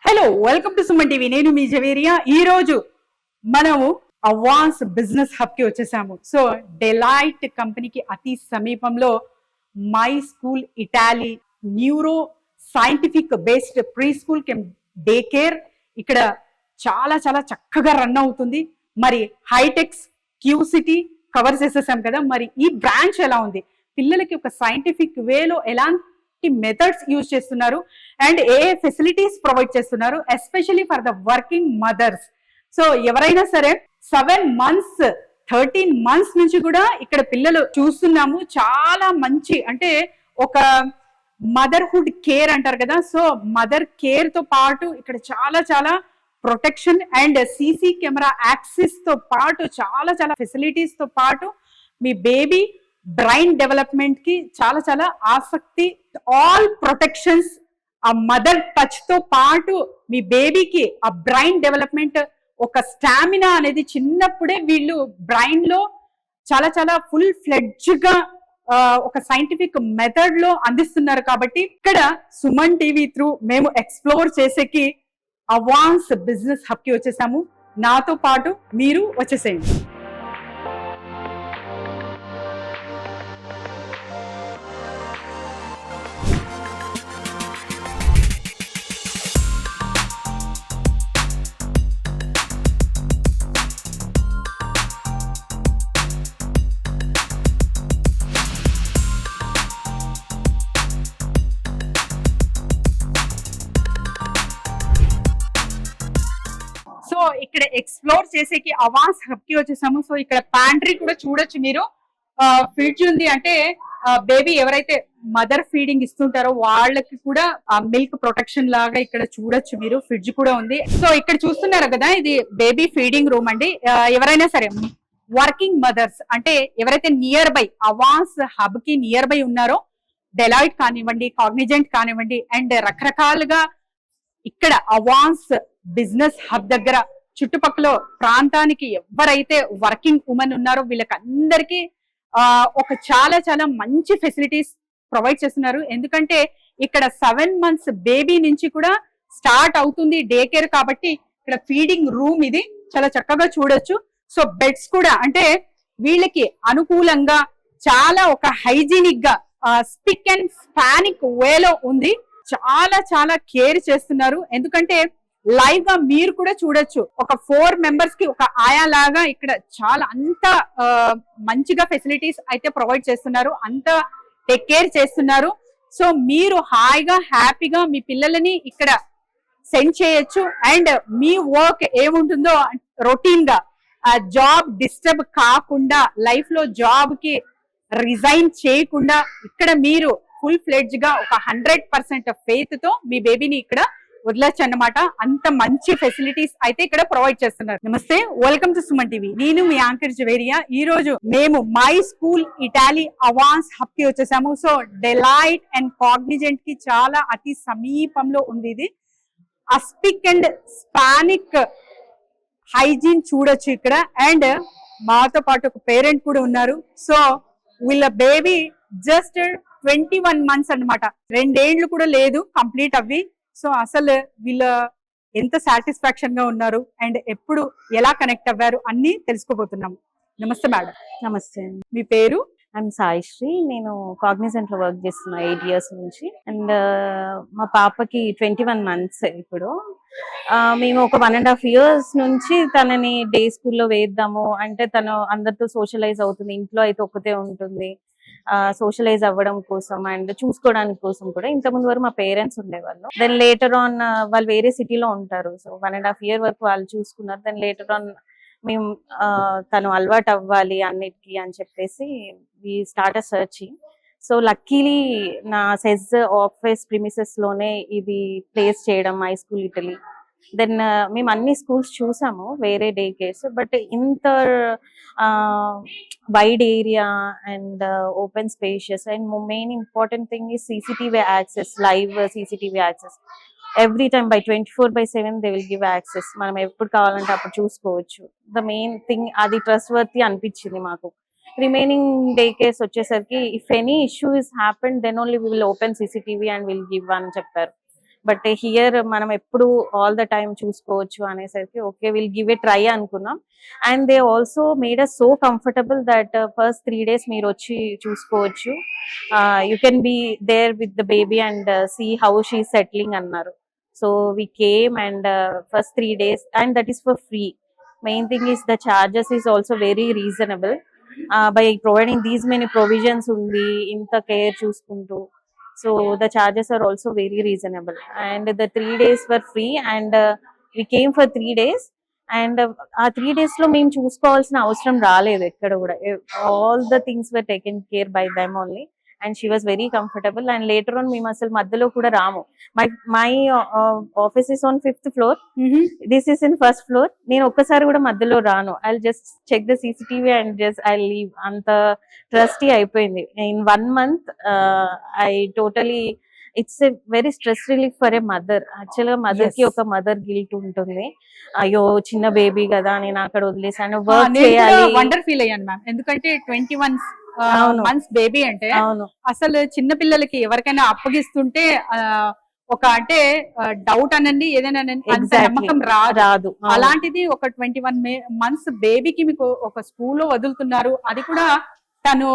Hello welcome to Suman TV. నేను మీ జవేరియా. ఈ రోజు మనము అవాన్స్ బిజినెస్ హబ్ కి వచ్చేసాము. సో డెలైట్ కంపెనీకి అతి సమీపంలో my school Italy neuro scientific based pre school day care ఇక్కడ చాలా చాలా చక్కగా రన్ అవుతుంది. మరి హైటెక్స్ క్యూ సిటీ కవర్ చేసేసాం కదా. మరి ఈ బ్రాంచ్ ఎలా ఉంది, పిల్లలకి ఒక సైంటిఫిక్ వేలో ఎలాంటి మెథడ్స్ యూజ్ చేస్తున్నారు అండ్ ఏ ఫెసిలిటీస్ ప్రొవైడ్ చేస్తున్నారు, especially for the working mothers. So ఎవరైనా సరే 7 months 13 months నుంచి కూడా ఇక్కడ పిల్లలు చూస్తున్నాము. చాలా మంచి అంటే ఒక మదర్హుడ్ కేర్ అంటారు కదా. సో మదర్ కేర్ తో పాటు ఇక్కడ చాలా చాలా protection and CC camera access తో పాటు చాలా చాలా ఫెసిలిటీస్ తో పాటు మీ బేబీ బ్రెయిన్ డెవలప్మెంట్ కి చాలా చాలా ఆసక్తి, ఆల్ ప్రొటెక్షన్స్, ఆ మదర్ టచ్ తో పాటు మీ బేబీకి ఆ బ్రెయిన్ డెవలప్మెంట్, ఒక స్టామినా అనేది చిన్నప్పుడే వీళ్ళు బ్రెయిన్ లో చాలా చాలా ఫుల్ ఫ్లెడ్జ్ గా ఒక సైంటిఫిక్ మెథడ్ లో అందిస్తున్నారు. కాబట్టి ఇక్కడ సుమన్ టీవీ త్రూ మేము ఎక్స్ప్లోర్ చేసేకి అవాన్స్ బిజినెస్ హబ్ కి వచ్చేసాము. నాతో పాటు మీరు వచ్చేసేయండి. సో ఇక్కడ ఎక్స్ప్లోర్ చేసేకి అవాన్స్ హబ్ కి వచ్చేసాము. సో ఇక్కడ ప్యాంట్రీ కూడా చూడొచ్చు మీరు. ఫ్రిడ్జ్ ఉంది, అంటే బేబీ ఎవరైతే మదర్ ఫీడింగ్ ఇస్తుంటారో వాళ్ళకి కూడా మిల్క్ ప్రొటెక్షన్ లాగా ఇక్కడ చూడొచ్చు మీరు. ఫ్రిడ్జ్ కూడా ఉంది. సో ఇక్కడ చూస్తున్నారు కదా, ఇది బేబీ ఫీడింగ్ రూమ్ అండి. ఎవరైనా సరే వర్కింగ్ మదర్స్ అంటే ఎవరైతే నియర్ బై అవాన్స్ హబ్ కి నియర్ బై ఉన్నారో, డెలాయిట్ కానివ్వండి, కాగ్నిజెంట్ కానివ్వండి, అండ్ రకరకాలుగా ఇక్కడ అవాన్స్ బిజినెస్ హబ్ దగ్గర చుట్టుపక్కల ప్రాంతానికి ఎవరైతే వర్కింగ్ ఉమెన్ ఉన్నారో వీళ్ళకి అందరికీ ఒక చాలా చాలా మంచి ఫెసిలిటీస్ ప్రొవైడ్ చేస్తున్నారు. ఎందుకంటే ఇక్కడ 7 months బేబీ నుంచి కూడా స్టార్ట్ అవుతుంది డే కేర్. కాబట్టి ఇక్కడ ఫీడింగ్ రూమ్ ఇది చాలా చక్కగా చూడొచ్చు. సో బెడ్స్ కూడా అంటే వీళ్ళకి అనుకూలంగా చాలా ఒక హైజీనిక్ గా స్పిక్ అండ్ స్పానిక్ వేలో ఉంది. చాలా చాలా కేర్ చేస్తున్నారు. ఎందుకంటే లైవ్ గా మీరు కూడా చూడొచ్చు. ఒక 4 members కి ఒక ఆయా లాగా ఇక్కడ చాలా అంత మంచిగా ఫెసిలిటీస్ అయితే ప్రొవైడ్ చేస్తున్నారు, అంత టేక్ కేర్ చేస్తున్నారు. సో మీరు హాయిగా హ్యాపీగా మీ పిల్లలని ఇక్కడ సెండ్ చేయొచ్చు. అండ్ మీ వర్క్ ఏముంటుందో రొటీన్ గా జాబ్ డిస్టర్బ్ కాకుండా, లైఫ్ లో జాబ్ కి రిజైన్ చేయకుండా ఇక్కడ మీరు ఫుల్ ఫ్లెడ్జ్ గా ఒక 100% ఫెయిత్ తో మీ బేబీని ఇక్కడ వదలొచ్చు అన్నమాట. అంత మంచి ఫెసిలిటీస్ అయితే ఇక్కడ ప్రొవైడ్ చేస్తున్నారు. నమస్తే, వెల్కమ్ టు సుమన్ టీవీ. నేను మీ యాంకర్ జవేరియా. ఈ రోజు మేము మై స్కూల్ ఇటాలీ అవాన్స్ హబ్ కి వచ్చేసాము. సో డెలైట్ అండ్ కాగ్నిజెంట్ కి చాలా అతి సమీపంలో ఉంది ఇది. అస్పిక్ అండ్ స్పానిక్ హైజీన్ చూడొచ్చు ఇక్కడ. అండ్ మాతో పాటు ఒక పేరెంట్ కూడా ఉన్నారు. సో వీళ్ళ బేబీ జస్ట్ 21 months అన్నమాట. 2 ఏళ్ళు కూడా లేదు కంప్లీట్ అవ్వి. సో అసలు వీళ్ళ ఎంత సాటిస్ఫాక్షన్ గా ఉన్నారు అండ్ ఎప్పుడు ఎలా కనెక్ట్ అవ్వారు అన్ని తెలుసుకోబోతున్నాం. నమస్తే మేడం. నమస్తే, మీ పేరు? ఐఎమ్ సాయిశ్రీ. నేను కాగ్నిజెంట్ లో వర్క్ చేస్తున్నా 8 years నుంచి. అండ్ మా పాపకి 21 months ఇప్పుడు. మేము ఒక 1.5 years నుంచి తనని డే స్కూల్లో వేద్దాము అంటే తను అందరితో సోషలైజ్ అవుతుంది. ఇంట్లో అయితే ఒక్కతే ఉంటుంది. సోషలైజ్ అవ్వడం కోసం అండ్ చూసుకోవడానికి కోసం కూడా ఇంతకుముందు వరకు మా పేరెంట్స్ ఉండేవాళ్ళు. దెన్ లేటర్ ఆన్ వాళ్ళు వేరే సిటీలో ఉంటారు. సో 1.5 year వరకు వాళ్ళు చూసుకున్నారు. దెన్ లేటర్ ఆన్ మేము తను అలవాటు అవ్వాలి అన్నిటికీ అని చెప్పేసి we start searching. So luckily నా సెజ్ ఆఫీస్ ప్రిమిసెస్ లోనే ఇది ప్లేస్ చేయడం మై స్కూల్ ఇటలీ. దెన్ మేము అన్ని స్కూల్స్ చూసాము, వేరే డే కేర్స్, బట్ ఇంత wide area and open spacious and main important thing ఈ CCTV access, live CCTV access every time by 24/7 they will give access. మనం ఎప్పుడు కావాలంటే అప్పుడు చూసుకోవచ్చు. ద మెయిన్ థింగ్ అది ట్రస్ట్ వర్తీ అనిపించింది మాకు. రిమైనింగ్ డే కేర్స్ వచ్చేసరికి if any issue is happened then only we will open CCTV and will give అని చెప్పారు. బట్ హియర్ మనం ఎప్పుడు ఆల్ ద టైమ్ చూసుకోవచ్చు అనేసరికి okay will give a try అనుకున్నాం. And they also made us so comfortable that first 3 days మీరు వచ్చి చూసుకోవచ్చు, you can be there with the baby and see how she settling అన్నారు. So we came and first 3 days and that is for free. Main thing is the charges is also very reasonable. By providing these many provisions undi inta care chuskuntu, so the charges are also very reasonable and the 3 days were free and we came for 3 days and ఆ 3 days లో మేము చూసుకోవాల్సిన అవసరం రాలేదు ఎక్కడ కూడా. all the things were taken care by them only and she was very comfortable and later on మేము అసలు మధ్యలో కూడా రాము. my office is on 5th floor, this is in 1st floor. నేను ఒక్కసారి కూడా మధ్యలో రాను. I'll just check the CCTV and just I'll leave. అంత ట్రస్టీ అయిపోయింది. in 1 month I totally, it's a very stress relief for a mother. Actual గా mother కి ఒక మదర్ గిల్ట్ ఉంటుంది, అయ్యో చిన్న బేబీ కదా నేను అక్కడ వదిలేసాను, వర్క్ చేయాలి. వండర్ ఫీల్ అయ్యాను మ్యామ్, ఎందుకంటే 21 మంత్స్ బేబీ అంటే అసలు చిన్న పిల్లలకి ఎవరికైనా అప్పగిస్తుంటే ఒక అంటే డౌట్ అనండి ఏదైనా అంత నమ్మకం రాదు. అలాంటిది ఒక 21 months బేబీకి మీకు ఒక స్కూల్లో వదులుతున్నారు, అది కూడా తను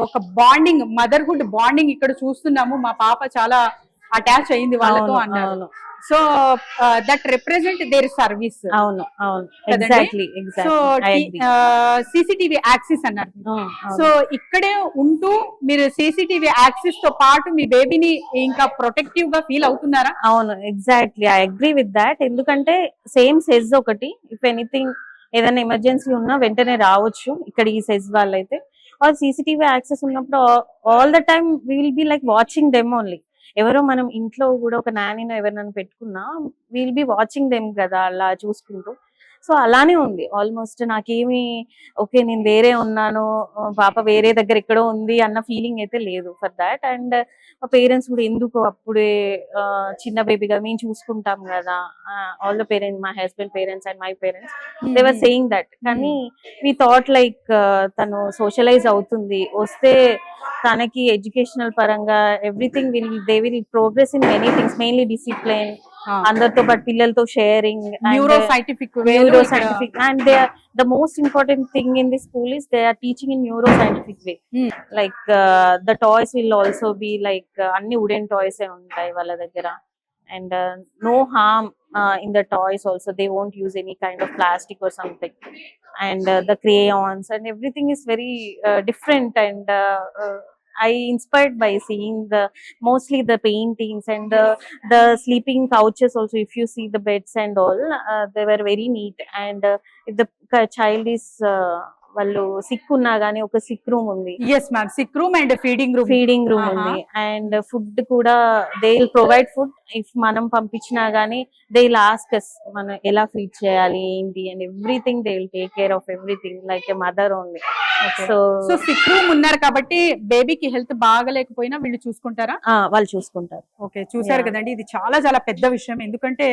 ఒక బాండింగ్, మదర్హుడ్ బాండింగ్ ఇక్కడ చూస్తున్నాము. మా పాప చాలా అటాచ్ అయింది వాళ్ళతో అన్నారు. So that represent there service. అవును అవును, ఎగ్జాక్ట్లీ సో CCTV యాక్సిస్ అన్నారు. సో ఇక్కడే ఉంటూ మీరు CCTV యాక్సిస్ తో పాటు మీ బేబీని ఇంకా ప్రొటెక్టివ్ గా ఫీల్ అవుతున్నారా? అవును, exactly, I agree with that. ఎందుకంటే సేమ్ సెజ్ ఒకటి, ఇఫ్ ఎనీథింగ్ ఏదైనా ఎమర్జెన్సీ ఉన్నా వెంటనే రావచ్చు ఇక్కడ ఈ సెజ్ వాళ్ళైతే. ఆర్ CCTV యాక్సెస్ ఉన్నప్పుడు all the time we will be like watching them only. ఎవరో మనం ఇంట్లో కూడా ఒక నానీనో ఎవరినైనా పెట్టుకున్నా విల్ బి వాచింగ్ దెమ్ కదా, అలా చూసుకుంటూ. సో అలానే ఉంది ఆల్మోస్ట్. నాకేమి ఓకే నేను వేరే ఉన్నాను, పాప వేరే దగ్గర ఎక్కడో ఉంది అన్న ఫీలింగ్ అయితే లేదు ఫర్ దాట్. అండ్ మా పేరెంట్స్ కూడా ఎందుకు అప్పుడే చిన్న బేబీ కదా మేము చూసుకుంటాం కదా, all the parents, my husband parents and my parents they were saying that. కానీ వీ థాట్ లైక్ తను సోషలైజ్ అవుతుంది, వస్తే తనకి ఎడ్యుకేషనల్ పరంగా everything they will progress in many things, mainly discipline, అందరితో పాటు పిల్లలతో sharing, neuro scientific and they are the most important thing in this school is they are teaching in neuroscientific way. Like the toys will also be like anni wooden toys e untai valla daggara and no harm in the toys also. They won't use any kind of plastic or something and the crayons and everything is very different and I inspired by seeing the mostly the paintings and the sleeping couches also. If you see the beds and all, they were very neat and if the child is వాళ్ళు sick ఉన్నా గానీ ఒక sick room ఉంది. yes ma'am, sick room and feeding room ఉంది and food కూడా they will provide food. If మనం పంపించినా గానీ దే విల్ ఆస్క్ us మనం ఎలా ఫీడ్ చేయాలి ఏంటి and everything they will take care of everything like a mother only. So sick room ఉన్నారు కాబట్టి బేబీకి హెల్త్ బాగలేకపోయినా వీళ్ళు చూసుకుంటారా? వాళ్ళు చూసుకుంటారు. ఓకే, చూసారు కదండి, ఇది చాలా చాలా పెద్ద విషయం. ఎందుకంటే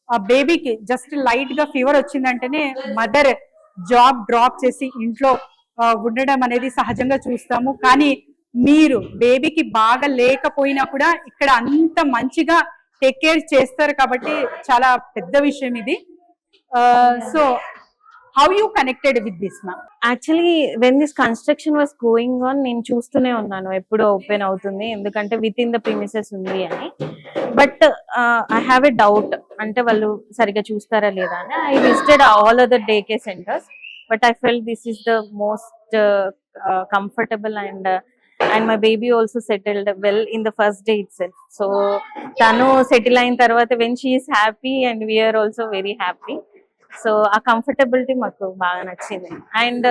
ఆ బేబీకి జస్ట్ లైట్ గా ఫీవర్ వచ్చిందంటేనే మదర్ జాబ్ డ్రాప్ చేసి ఇంట్లో ఉండడం అనేది సహజంగా చూస్తాము. కానీ మీరు బేబీకి బాగా లేకపోయినా కూడా ఇక్కడ అంత మంచిగా టేక్ కేర్ చేస్తారు కాబట్టి చాలా పెద్ద విషయం ఇది. So how you connected with this ma'am? Actually when this construction was going on నేను చూస్తూనే ఉన్నాను ఎప్పుడు ఓపెన్ అవుతుంది, ఎందుకంటే విత్ ఇన్ ద ప్రిమిసెస్ ఉంది అని. But I have a doubt, అంటే వాళ్ళు సరిగా చూస్తారా లేదా అని. I visited all other day care centres but I felt this is the most comfortable and my baby also settled well in the first day itself. So tanu settle ayin tarvata when she is happy and we are also very happy. So ఆ comfortability మాకు బాగా నచ్చింది. And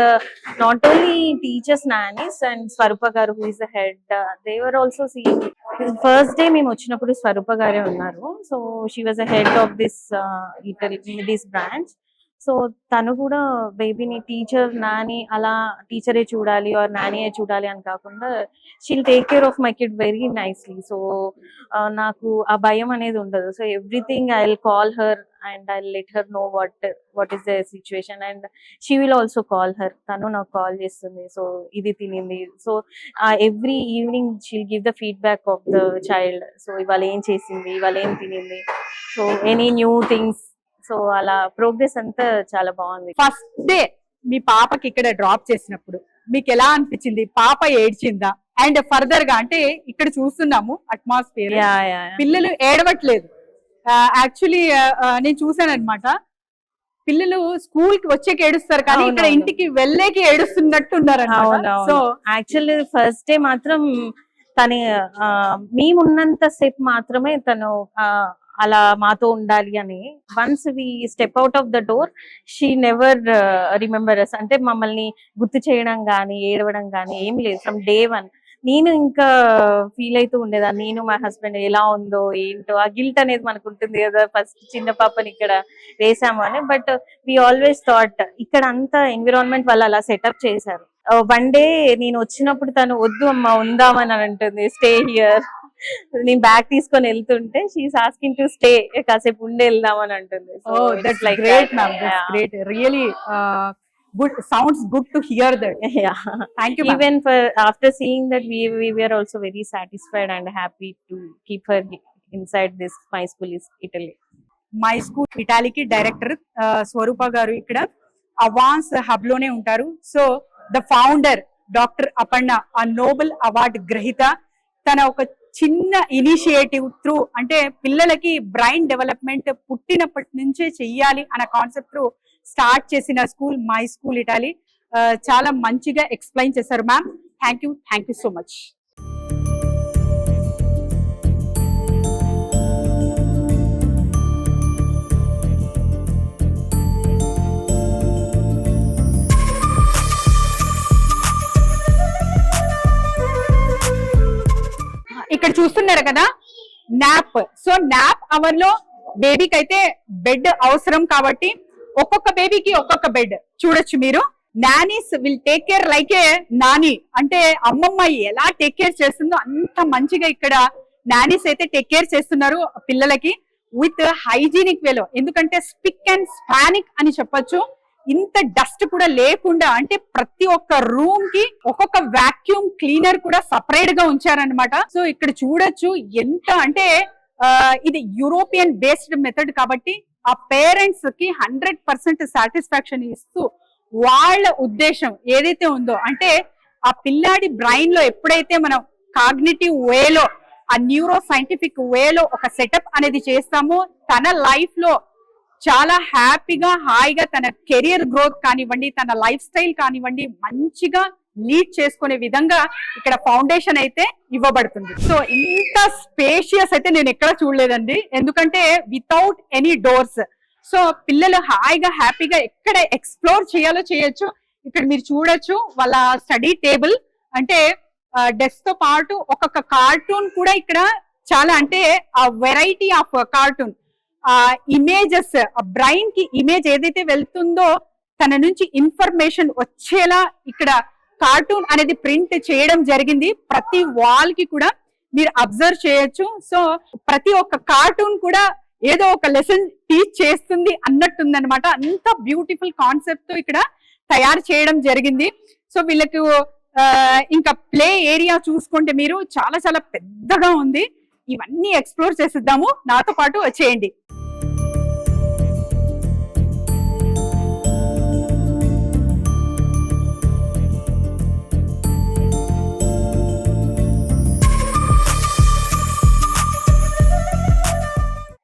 not only teachers, nannies and Swaroopa garu who is the head, they were also seeing. First day మేము వచ్చినప్పుడు స్వరూప గారే ఉన్నారు. So she was the head of this branch. So తను కూడా బేబీని టీచర్ నాని అలా టీచరే చూడాలి ఆర్ నానియే చూడాలి అని కాకుండా she'll take care of my kid very nicely. So నాకు ఆ భయం అనేది ఉండదు. So everything I will call her and I let her know what is the situation and she will also call her. తను నాకు కాల్ చేస్తుంది, so ఇది తినింది. So every evening she'll give the feedback of the child. So ఇవాళ ఏం చేసింది, ఇవాళ ఏం తినింది, so any new things. So అలా ప్రోగ్రెస్ అంతా చాలా బాగుంది. ఫస్ట్ డే మీ పాపకి ఇక్కడ డ్రాప్ చేసినప్పుడు మీకు ఎలా అనిపించింది? పాప ఏడ్చిందా? అండ్ ఫర్దర్ గా అంటే ఇక్కడ చూస్తున్నాము అట్మాస్ఫియర్, పిల్లలు ఏడవట్లేదు. యాక్చువల్లీ నేను చూసాను అనమాట, పిల్లలు స్కూల్ కి వచ్చేకి ఏడుస్తారు కానీ ఇక్కడ ఇంటికి వెళ్ళేకి ఏడుస్తున్నట్టు ఉన్నారు. సో యాక్చువల్లీ ఫస్ట్ డే మాత్రం తను మేమున్నంత సేపు మాత్రమే తను అలా మాతో ఉండాలి అని. Once we step out of the door she never remember us. అంటే మమ్మల్ని గుర్తు చేయడం కానీ ఏడవడం కానీ ఏం లేదు ఫ్రమ్ డే వన్. నేను ఇంకా ఫీల్ అవుతూ ఉండేదాన్ని, నేను మా హస్బెండ్ ఎలా ఉందో ఏంటో. ఆ గిల్ట్ అనేది మనకు ఉంటుంది కదా, ఫస్ట్ చిన్న పాపని ఇక్కడ వేసాము అని. బట్ వి ఆల్వేస్ థాట్ ఇక్కడ అంతా ఎన్విరాన్మెంట్ వాళ్ళు అలా సెటప్ చేశారు. వన్ డే నేను వచ్చినప్పుడు తను వద్దు అమ్మ ఉందామని అంటుంది, స్టే హియర్. నేను బ్యాగ్ తీసుకొని వెళ్తుంటే షీఈస్ ఆస్కింగ్ టు స్టే, కాసేపు ఉండి వెళ్దామని అంటుంది. Really good, sounds good to hear that. Yeah, thank you even for after seeing that we were also very satisfied and happy to keep her inside this My School Italy. My School Italy కి director స్వరూప గారు ఇక్కడ అవాన్స్ hub లోనే ఉంటారు. So the founder doctor Aparna, ఆ Nobel award గ్రహీత, తన ఒక చిన్న ఇనిషియేటివ్ త్రూ అంటే పిల్లలకి బ్రెయిన్ డెవలప్మెంట్ పుట్టినప్పటి నుంచే చెయ్యాలి అన్న కాన్సెప్ట్ స్టార్ట్ చేసిన స్కూల్ మై స్కూల్ ఇటాలీ. చాలా మంచిగా ఎక్స్ప్లెయిన్ చేశారు ma'am. Thank you so much. ఇక్కడ చూస్తున్నారు కదా నాప్. సో నాప్ అవర్ లో బేబీకి అయితే బెడ్ అవసరం కాబట్టి ఒక్కొక్క బేబీకి ఒక్కొక్క బెడ్ చూడొచ్చు మీరు. Nani's will take care like ఏ నాని, అంటే అమ్మమ్మ ఎలా టేక్ కేర్ చేస్తుందో అంత మంచిగా ఇక్కడ నానీస్ అయితే టేక్ కేర్ చేస్తున్నారు పిల్లలకి విత్ హైజీనిక్ వేలో. ఎందుకంటే స్పిక్ అండ్ స్పానిక్ అని చెప్పొచ్చు. ఇంత డస్ట్ కూడా లేకుండా, అంటే ప్రతి ఒక్క రూమ్ కి ఒక్కొక్క వాక్యూమ్ క్లీనర్ కూడా సపరేట్ గా ఉంచారనమాట. సో ఇక్కడ చూడొచ్చు ఎంత అంటే ఇది యూరోపియన్ బేస్డ్ మెథడ్ కాబట్టి ఆ పేరెంట్స్ కి 100% సాటిస్ఫాక్షన్ ఇస్తూ వాళ్ళ ఉద్దేశం ఏదైతే ఉందో, అంటే ఆ పిల్లాడి బ్రెయిన్ లో ఎప్పుడైతే మనం కాగ్నిటివ్ వేలో, ఆ న్యూరో సైంటిఫిక్ వేలో ఒక సెటప్ అనేది చేస్తామో, తన లైఫ్ లో చాలా హ్యాపీగా హాయిగా తన కెరియర్ గ్రోత్ కానివ్వండి, తన లైఫ్ స్టైల్ కానివ్వండి మంచిగా లీడ్ చేసుకునే విధంగా ఇక్కడ ఫౌండేషన్ అయితే ఇవ్వబడుతుంది. సో ఇంత స్పేషియస్ అయితే నేను ఎక్కడ చూడలేదండి, ఎందుకంటే వితౌట్ ఎనీ డోర్స్. సో పిల్లలు హాయిగా హ్యాపీగా ఎక్కడ ఎక్స్ప్లోర్ చేయాలో చేయొచ్చు. ఇక్కడ మీరు చూడొచ్చు వాళ్ళ స్టడీ టేబుల్, అంటే డెస్క్ తో పాటు ఒక్కొక్క కార్టూన్ కూడా ఇక్కడ చాలా, అంటే ఆ వెరైటీ ఆఫ్ కార్టూన్, ఆ ఇమేజెస్, ఆ బ్రెయిన్ కి ఇమేజ్ ఏదైతే వెళ్తుందో తన నుంచి ఇన్ఫర్మేషన్ వచ్చేలా ఇక్కడ కార్టూన్ అనేది ప్రింట్ చేయడం జరిగింది. ప్రతి వాల్ కి కూడా మీరు అబ్జర్వ్ చేయొచ్చు. సో ప్రతి ఒక్క కార్టూన్ కూడా ఏదో ఒక లెసన్ టీచ్ చేస్తుంది అన్నట్టుందన్నమాట. అంత బ్యూటిఫుల్ కాన్సెప్ట్ తో ఇక్కడ తయారు చేయడం జరిగింది. సో వీళ్ళకు ఇంకా ప్లే ఏరియా చూసుకుంటే మీరు చాలా చాలా పెద్దగా ఉంది. ఇవన్నీ ఎక్స్ప్లోర్ చేసిద్దాము, నాతో పాటు వచ్చేయండి.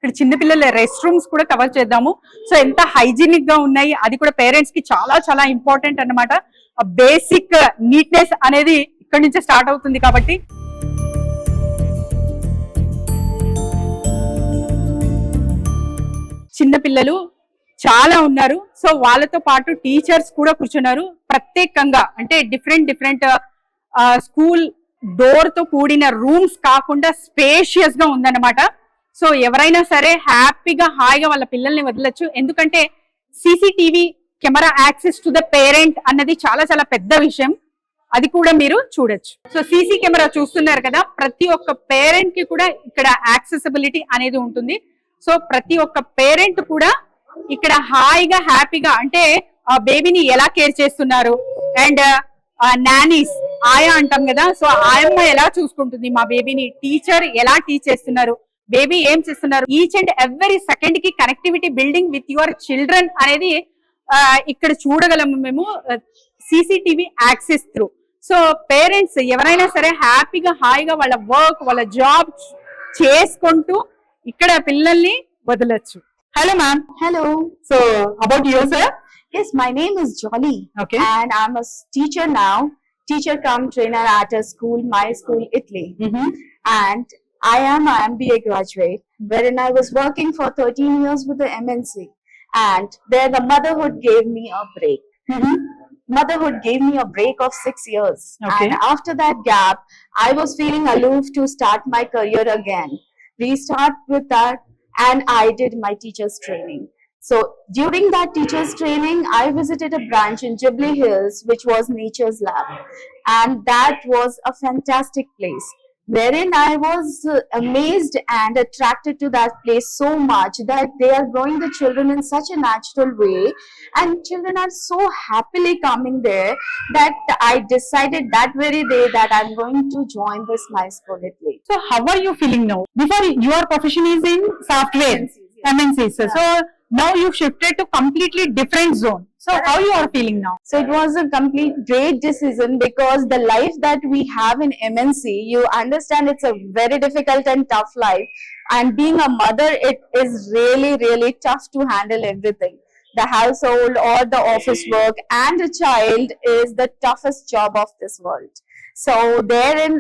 ఇక్కడ చిన్నపిల్లల రెస్ట్ రూమ్స్ కూడా కవర్ చేద్దాము. సో ఎంత హైజీనిక్ గా ఉన్నాయి, అది కూడా పేరెంట్స్ కి చాలా చాలా ఇంపార్టెంట్ అన్నమాట. బేసిక్ నీట్నెస్ అనేది ఇక్కడ నుంచే స్టార్ట్ అవుతుంది కాబట్టి. చిన్నపిల్లలు చాలా ఉన్నారు. సో వాళ్ళతో పాటు టీచర్స్ కూడా కూర్చున్నారు ప్రత్యేకంగా, అంటే డిఫరెంట్ స్కూల్ డోర్ తో కూడిన రూమ్స్ కాకుండా స్పేషియస్ గా ఉందన్నమాట. సో ఎవరైనా సరే హ్యాపీగా హాయిగా వాళ్ళ పిల్లల్ని వదలొచ్చు. ఎందుకంటే CCTV camera access to the parent అన్నది చాలా చాలా పెద్ద విషయం. అది కూడా మీరు చూడొచ్చు. సో సీసీ కెమెరా చూస్తున్నారు కదా, ప్రతి ఒక్క పేరెంట్ కి కూడా ఇక్కడ యాక్సెసిబిలిటీ అనేది ఉంటుంది. సో ప్రతి ఒక్క పేరెంట్ కూడా ఇక్కడ హాయిగా హ్యాపీగా అంటే ఆ బేబీని ఎలా కేర్ చేస్తున్నారు, అండ్ నానీస్ ఆయా అంటాం కదా, సో ఆయమ్మ ఎలా చూసుకుంటుంది మా బేబీని, టీచర్ ఎలా టీచ్ చేస్తున్నారు, బేబీ ఏం చేస్తున్నారు, ఈచ్ అండ్ ఎవ్రీ సెకండ్ కి connectivity building with your children అనేది ఇక్కడ చూడగలము మేము CCTV access through. So parents ఎవరైనా సరే హ్యాపీగా హాయిగా వాళ్ళ వర్క్ వాళ్ళ జాబ్ చేసుకుంటూ ఇక్కడ పిల్లల్ని వదలొచ్చు. Hello ma'am. Hello. So about your sir? Yes, my name is Jolly. Okay. And I'm a teacher now. Teacher cum trainer at a school, my school, Italy. And I am a MBA graduate, wherein I was working for 13 years with the MNC. And there the motherhood gave me a break. Motherhood gave me a break of 6 years. Okay. And after that gap, I was feeling aloof to start my career again. Restart with that, and I did my teacher's training. So during that teacher's training, I visited a branch in Jubilee Hills, which was Nature's Lab. And that was a fantastic place, wherein I was amazed and attracted to that place so much that they are growing the children in such a natural way, and children are so happily coming there that I decided that very day that I'm going to join this my school Italy. So how are you feeling now? Before your profession is in software, MNCs. So now you've shifted to completely different zone. So how you are feeling now? So it was a complete great decision, because the life that we have in MNC, you understand it's a very difficult and tough life. And being a mother, it is really, really tough to handle everything. The household or the office work and a child is the toughest job of this world. So therein,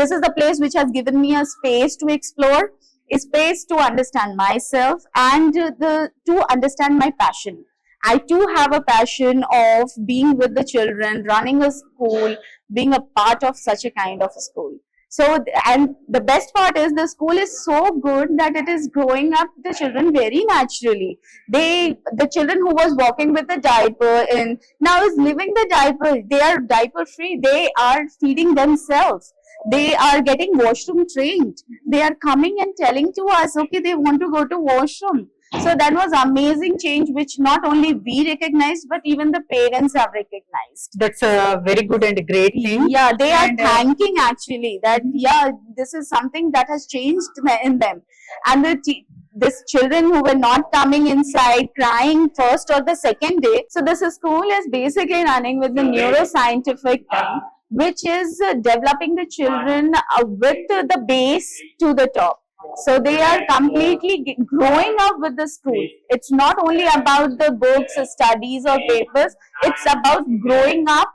this is the place which has given me a space to explore, a space to understand myself, and to understand my passion. I too have a passion of being with the children, running a school, being a part of such a kind of a school. So, and the best part is the school is so good that it is growing up the children very naturally. The children who was walking with the diaper and now is living the diaper. They are diaper free. They are feeding themselves. They are getting washroom trained. They are coming and telling to us, okay, they want to go to washroom. So that was amazing change, which not only we recognized, but even the parents have recognized. That's a very good and great thing. Yeah, they are And, thanking actually that, yeah, this is something that has changed in them. And this children who were not coming inside crying first or the second day. So this school is basically running with the neuroscientific thing, which is developing the children with the base to the top. So they are completely growing up with the school. It's not only about the books, studies or papers. It's about growing up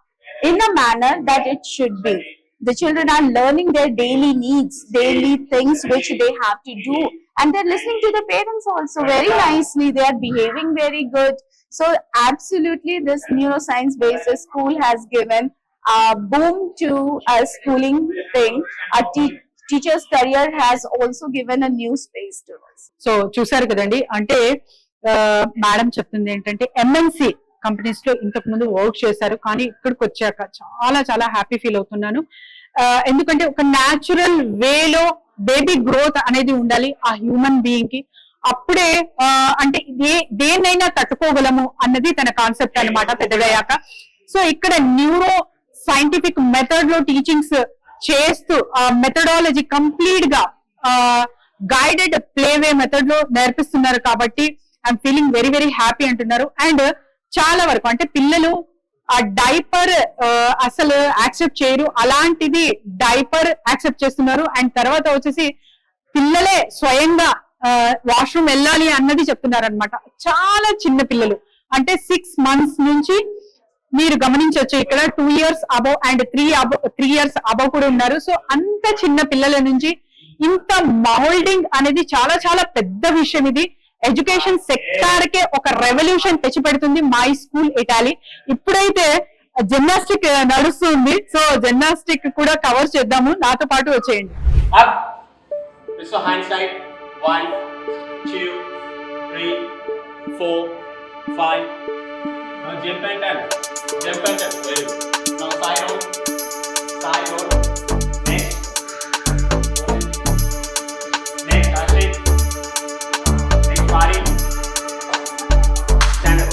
in a manner that it should be. The children are learning their daily needs, daily things which they have to do. And they're listening to the parents also very nicely. They are behaving very good. So absolutely this neuroscience-based school has given a boom to a schooling thing. Teacher's career has also given a new space to us. So చూసారు కదండి, అంటే madam చెప్తుంది ఏంటంటే MNC companies లో ఇంతకు ముందు work చేశారు, కానీ ఇక్కడికి వచ్చాక చాలా చాలా హ్యాపీ ఫీల్ అవుతున్నాను. ఎందుకంటే ఒక న్యాచురల్ వేలో బేబీ గ్రోత్ అనేది ఉండాలి ఆ హ్యూమన్ బీయింగ్ కి. అప్పుడే అంటే దేన్నైనా తట్టుకోగలము అన్నది తన కాన్సెప్ట్ అన్నమాట పెద్దదయ్యాక. సో ఇక్కడ న్యూరో సైంటిఫిక్ మెథడ్ లో టీచింగ్స్ చేస్తూ ఆ మెథడాలజీ కంప్లీట్ గా గైడెడ్ ప్లేవే మెథడ్ లో నేర్పిస్తున్నారు కాబట్టి I'm feeling very very happy అంటున్నారు. అండ్ చాలా వరకు అంటే పిల్లలు ఆ డైపర్ అసలు యాక్సెప్ట్ చేయరు, అలాంటిది డైపర్ యాక్సెప్ట్ చేస్తున్నారు. అండ్ తర్వాత వచ్చేసి పిల్లలే స్వయంగా వాష్రూమ్ వెళ్ళాలి అన్నది చెప్తున్నారు అనమాట. చాలా చిన్న పిల్లలు అంటే 6 months నుంచి మీరు గమనించవచ్చు, ఇక్కడ 2 years above and 3 years above కూడా ఉన్నారు. సో అంత చిన్న పిల్లల నుంచి ఇంత మౌల్డింగ్ అనేది చాలా చాలా పెద్ద విషయం. ఇది ఎడ్యుకేషన్ సెక్టార్ కే ఒక రెవల్యూషన్ తెచ్చిపెడుతుంది మై స్కూల్ ఇటాలీ. ఇప్పుడైతే జిమ్నాస్టిక్ నడుస్తుంది, సో జిమ్నాస్టిక్ కూడా కవర్ చేద్దాము, నాతో పాటు వచ్చేయండి. Mr. Hindsight, 1, 2, 3, 4, 5. Now jump and turn. Jump and turn. Very good. Now side roll. Side roll. Next. Next. Touch it. Next body. Stand up.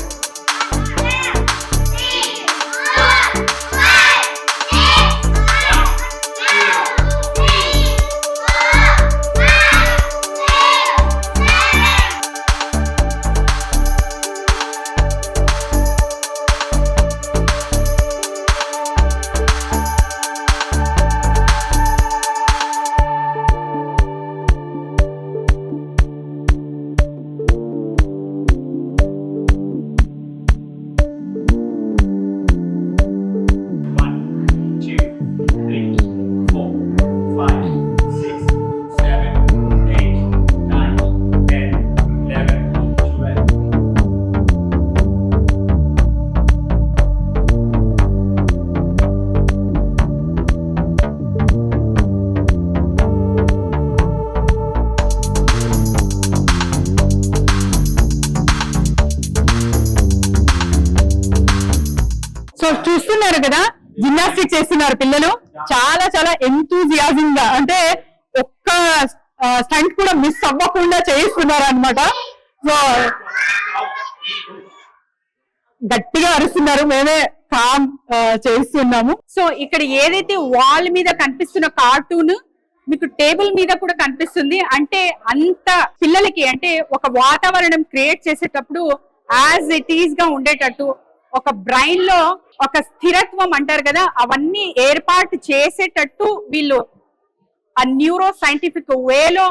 So చూస్తున్నారు కదా gymnastic చేస్తున్నారు పిల్లలు, చాలా చాలా ఎంతూజియాజం గా, అంటే ఒక్క స్టంట్ కూడా మిస్ అవ్వకుండా చేయిస్తున్నారు అనమాట. సో గట్టిగా అరుస్తున్నారు, మేమే కామ్ చేస్తున్నాము. సో ఇక్కడ ఏదైతే వాల్ మీద కనిపిస్తున్న కార్టూన్ మీకు టేబుల్ మీద కూడా కనిపిస్తుంది. అంటే అంత పిల్లలకి అంటే ఒక వాతావరణం క్రియేట్ చేసేటప్పుడు యాజ్ ఇట్ ఈస్ గా ఉండేటట్టు ఒక బ్రెయిన్ లో ఒక స్థిరత్వం అంటారు కదా, అవన్నీ ఏర్పాటు చేసేటట్టు వీళ్ళు ఆ న్యూరో సైంటిఫిక్ వేలో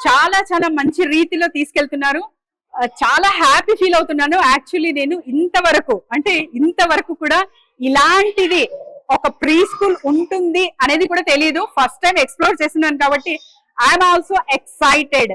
చాలా చాలా మంచి రీతిలో తీసుకెళ్తున్నారు. చాలా హ్యాపీ ఫీల్ అవుతున్నాను. యాక్చువల్లీ నేను ఇంతవరకు కూడా ఇలాంటిది ఒక ప్రీ స్కూల్ ఉంటుంది అనేది కూడా తెలియదు. ఫస్ట్ టైం ఎక్స్ప్లోర్ చేస్తున్నాను కాబట్టి ఐఎమ్ ఆల్సో ఎక్సైటెడ్.